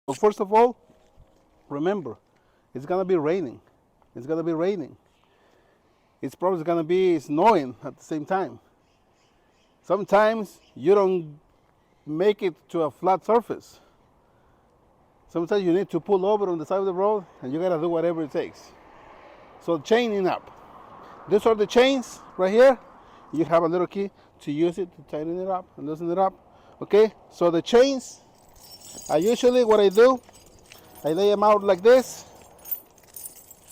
Well, first of all, remember, it's gonna be raining. It's gonna be raining. It's probably gonna be snowing at the same time. Sometimes you don't make it to a flat surface. Sometimes you need to pull over on the side of the road and you gotta do whatever it takes. So chaining up. These are the chains right here. You have a little key to use it to tighten it up and loosen it up. Okay, so the chains, usually what I do, I lay them out like this.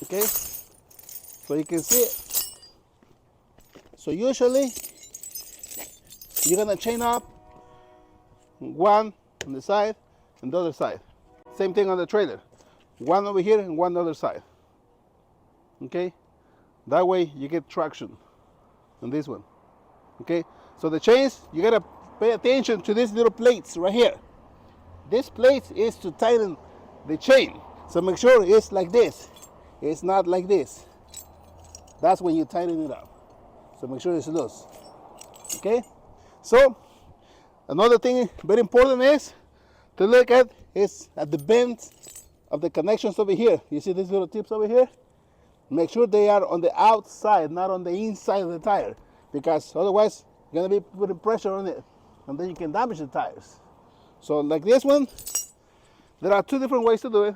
Okay, so you can see it. So usually you're gonna chain up one on the side and the other side. Same thing on the trailer. One over here and one on the other side. Okay, that way you get traction on this one. Okay, so the chains, you gotta pay attention to these little plates right here. This plate is to tighten the chain. So make sure it's like this. It's not like this. That's when you tighten it up. So make sure it's loose. Okay? So another thing very important is to look at is at the bends of the connections over here. You see these little tips over here? Make sure they are on the outside, not on the inside of the tire, because otherwise you're gonna be putting pressure on it and then you can damage the tires. So like this one, there are two different ways to do it.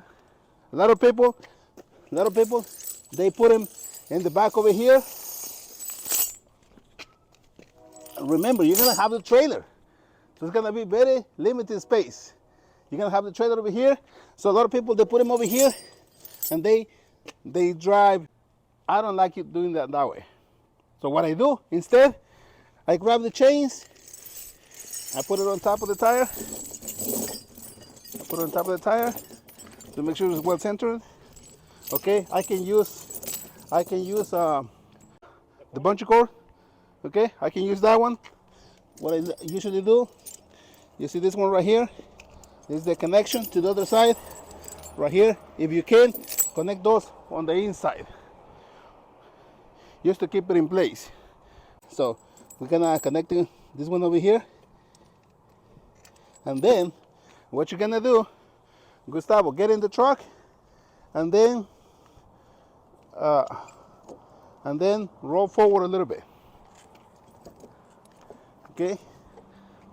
A lot of people, they put them in the back over here. Remember, you're gonna have the trailer, so it's gonna be very limited space. You're gonna have the trailer over here. So a lot of people, they put them over here and they drive. I don't like it doing that way. So what I do instead, I grab the chains, I put it on top of the tire. I put it on top of the tire to make sure it's well centered. Okay, I can use the bungee cord. Okay, I can use that one. What I usually do, you see this one right here, this is the connection to the other side right here. If you can, connect those on the inside just to keep it in place. So we're gonna connect this one over here, and then what you're gonna do, Gustavo, get in the truck and then roll forward a little bit. Okay,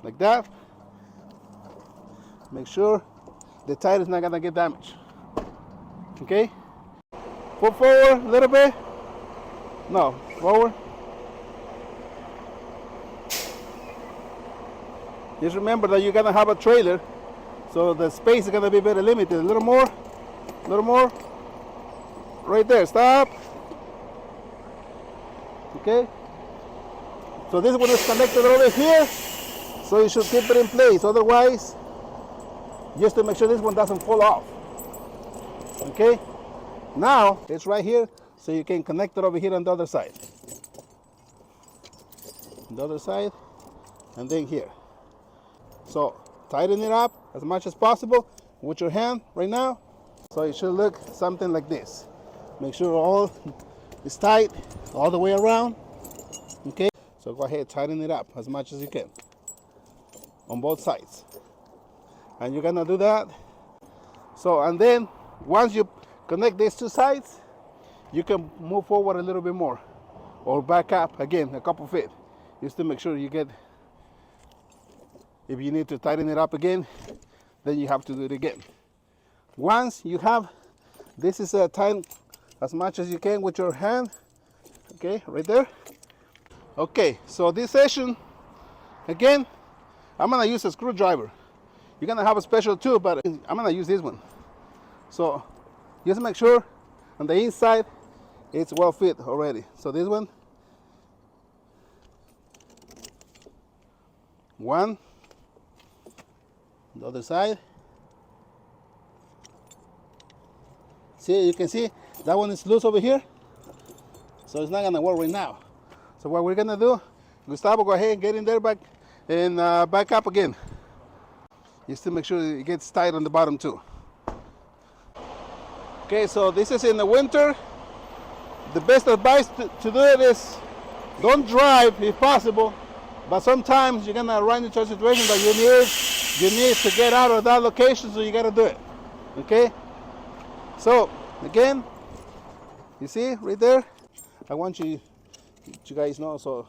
like that. Make sure the tire is not gonna get damaged. Okay, pull forward a little bit. No, forward. Just remember that you're gonna have a trailer, so the space is gonna be very limited. A little more, right there, stop. Okay, so this one is connected over here, so you should keep it in place. Otherwise, just to make sure this one doesn't fall off. Okay, now it's right here, so you can connect it over here on the other side. The other side, and then here. So tighten it up as much as possible with your hand right now. So it should look something like this. Make sure all is tight all the way around. Okay, so go ahead, tighten it up as much as you can on both sides. And you're gonna do that. So, and then once you connect these two sides, you can move forward a little bit more or back up again a couple feet just to make sure you get. If you need to tighten it up again, then you have to do it again. Once you have, this is tight as much as you can with your hand. Okay, right there. Okay, so this session, again, I'm gonna use a screwdriver. You're gonna have a special tool, but I'm gonna use this one. So just make sure on the inside it's well fit already. So this one, the other side. See, you can see that one is loose over here, so it's not gonna work right now. So what we're gonna do, Gustavo, go ahead and get in there back and back up again, just to make sure it gets tight on the bottom too. Okay, so this is in the winter. The best advice to do it is don't drive if possible, but sometimes you're gonna run into a situation that you need to get out of that location, so you gotta do it. Okay? So, again, you see right there? I want you guys know so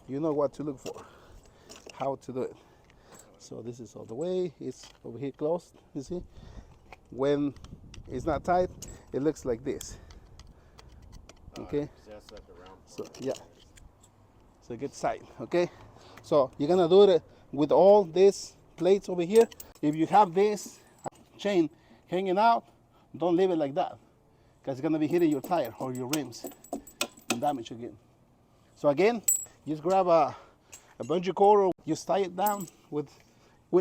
you know what to look for, how to do it. So this is all the way, it's over here closed, you see? When it's not tight, it looks like this. Okay? That's like a round So, yeah. So it gets tight, okay? So you're gonna do it with all these plates over here. If you have this chain hanging out, don't leave it like that, because it's gonna be hitting your tire or your rims and damage again. So again, just grab a bungee cord or just tie it down with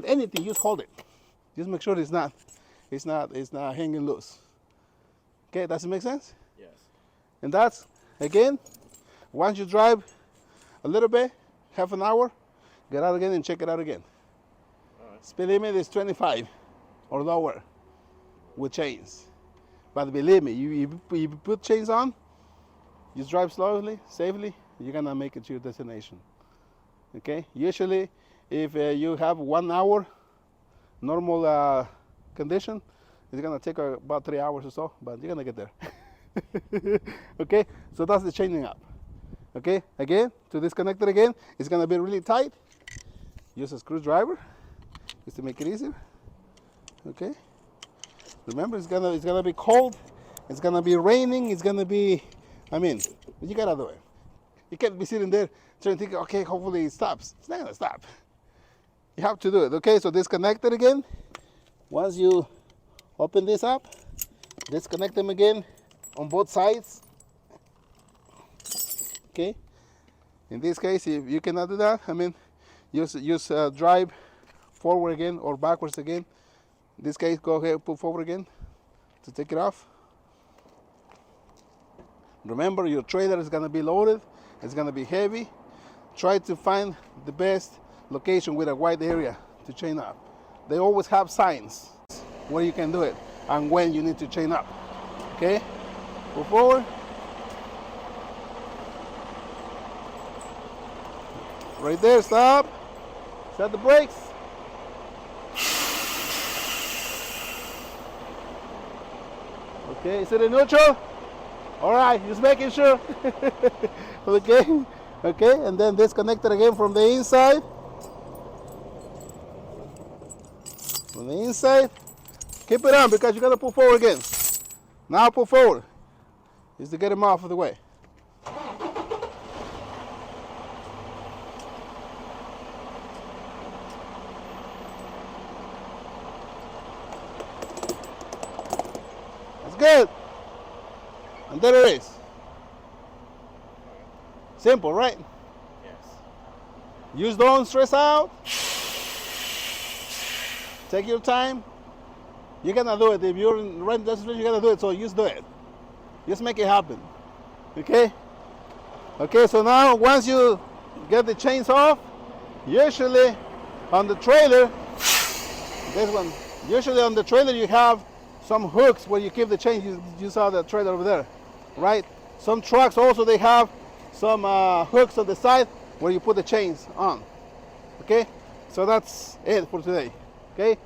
anything. Just hold it. Just make sure it's not hanging loose. Okay, does it make sense? Yes. And that's, again, once you drive a little bit, half an hour, get out again and check it out again. All right. Speed limit is 25 or lower with chains. But believe me, you put chains on, you drive slowly, safely, you're gonna make it to your destination. Okay? Usually, if you have 1 hour normal condition, it's gonna take about 3 hours or so, but you're gonna get there. Okay? So that's the chaining up. Okay? Again, to disconnect it again, it's gonna be really tight. Use a screwdriver just to make it easier. Okay? Remember, it's gonna be cold. It's gonna be raining. It's gonna be, you gotta do it. You can't be sitting there trying to think, okay, hopefully it stops. It's not gonna stop. You have to do it. Okay, so disconnect it again. Once you open this up, disconnect them again on both sides. Okay. In this case, if you cannot do that, use drive forward again or backwards again. In this case, go ahead, put forward again to take it off. Remember, your trailer is gonna be loaded. It's gonna be heavy. Try to find the best location with a wide area to chain up. They always have signs where you can do it and when you need to chain up. Okay, go forward. Right there, stop. Set the brakes. Okay, is it in neutral? All right, just making sure. Okay, okay, and then disconnect it again from the inside. From the inside. Keep it on because you're gonna pull forward again. Now pull forward. Just to get him off of the way. That's good. And there it is. Simple, right? Yes. Use don't stress out. Take your time. You're gonna do it. If you're in rent destination, you're gonna do it. So just do it. Just make it happen. Okay? Okay, so now once you get the chains off, usually on the trailer, this one, usually on the trailer you have some hooks where you keep the chains. You saw the trailer over there, right? Some trucks also, they have some hooks on the side where you put the chains on. Okay? So that's it for today. Okay?